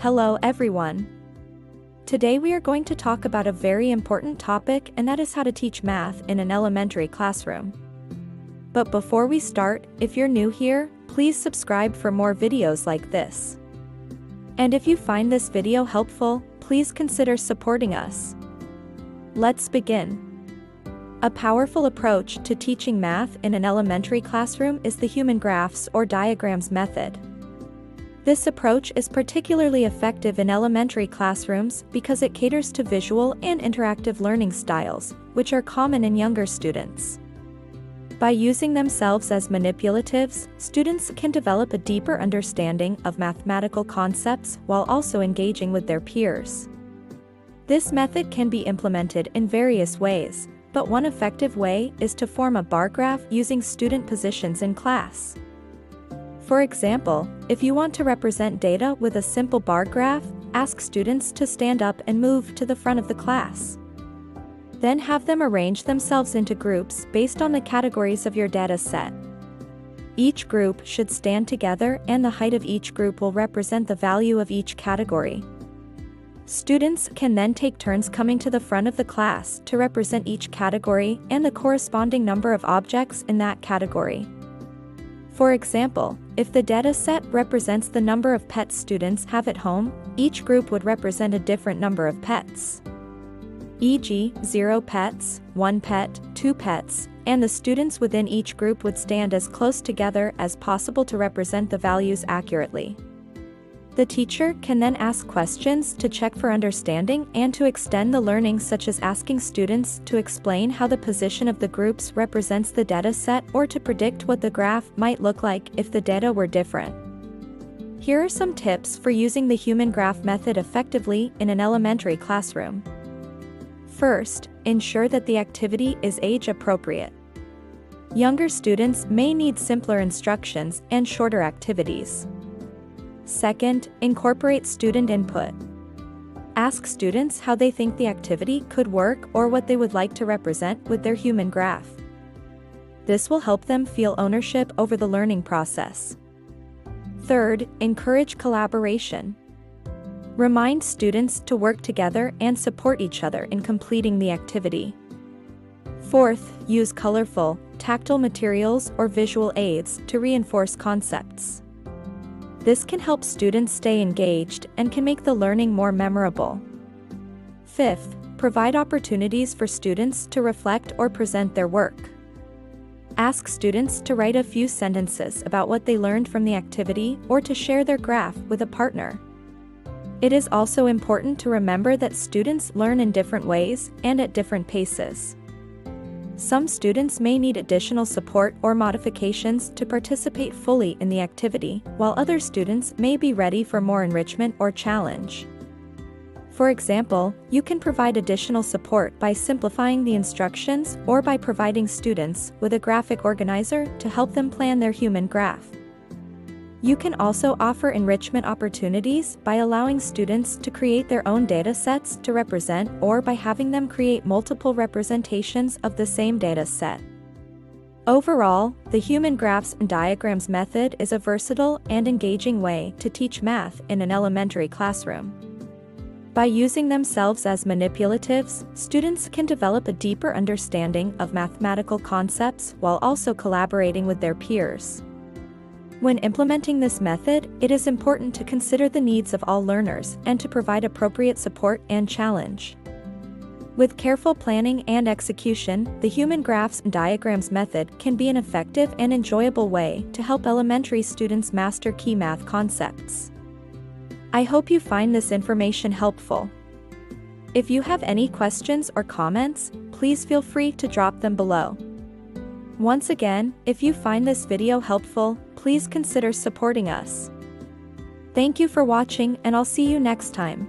Hello everyone. Today we are going to talk about a very important topic, and that is how to teach math in an elementary classroom. But before we start, if you're new here, please subscribe for more videos like this. And if you find this video helpful, please consider supporting us. Let's begin. A powerful approach to teaching math in an elementary classroom is the human graphs or diagrams method. This approach is particularly effective in elementary classrooms because it caters to visual and interactive learning styles, which are common in younger students. By using themselves as manipulatives, students can develop a deeper understanding of mathematical concepts while also engaging with their peers. This method can be implemented in various ways, but one effective way is to form a bar graph using student positions in class. For example, if you want to represent data with a simple bar graph, ask students to stand up and move to the front of the class. Then have them arrange themselves into groups based on the categories of your data set. Each group should stand together, and the height of each group will represent the value of each category. Students can then take turns coming to the front of the class to represent each category and the corresponding number of objects in that category. For example, if the data set represents the number of pets students have at home, each group would represent a different number of pets. E.g., 0 pets, 1 pet, 2 pets, and the students within each group would stand as close together as possible to represent the values accurately. The teacher can then ask questions to check for understanding and to extend the learning, such as asking students to explain how the position of the groups represents the data set, or to predict what the graph might look like if the data were different. Here are some tips for using the human graph method effectively in an elementary classroom. First, ensure that the activity is age appropriate. Younger students may need simpler instructions and shorter activities. Second, incorporate student input. Ask students how they think the activity could work or what they would like to represent with their human graph. This will help them feel ownership over the learning process. Third, encourage collaboration. Remind students to work together and support each other in completing the activity. Fourth, use colorful, tactile materials or visual aids to reinforce concepts. This can help students stay engaged and can make the learning more memorable. Fifth, provide opportunities for students to reflect or present their work. Ask students to write a few sentences about what they learned from the activity or to share their graph with a partner. It is also important to remember that students learn in different ways and at different paces. Some students may need additional support or modifications to participate fully in the activity, while other students may be ready for more enrichment or challenge. For example, you can provide additional support by simplifying the instructions or by providing students with a graphic organizer to help them plan their human graph. You can also offer enrichment opportunities by allowing students to create their own data sets to represent, or by having them create multiple representations of the same data set. Overall, the human graphs and diagrams method is a versatile and engaging way to teach math in an elementary classroom. By using themselves as manipulatives, students can develop a deeper understanding of mathematical concepts while also collaborating with their peers. When implementing this method, it is important to consider the needs of all learners and to provide appropriate support and challenge. With careful planning and execution, the human graphs and diagrams method can be an effective and enjoyable way to help elementary students master key math concepts. I hope you find this information helpful. If you have any questions or comments, please feel free to drop them below. Once again, if you find this video helpful, please consider supporting us. Thank you for watching, and I'll see you next time.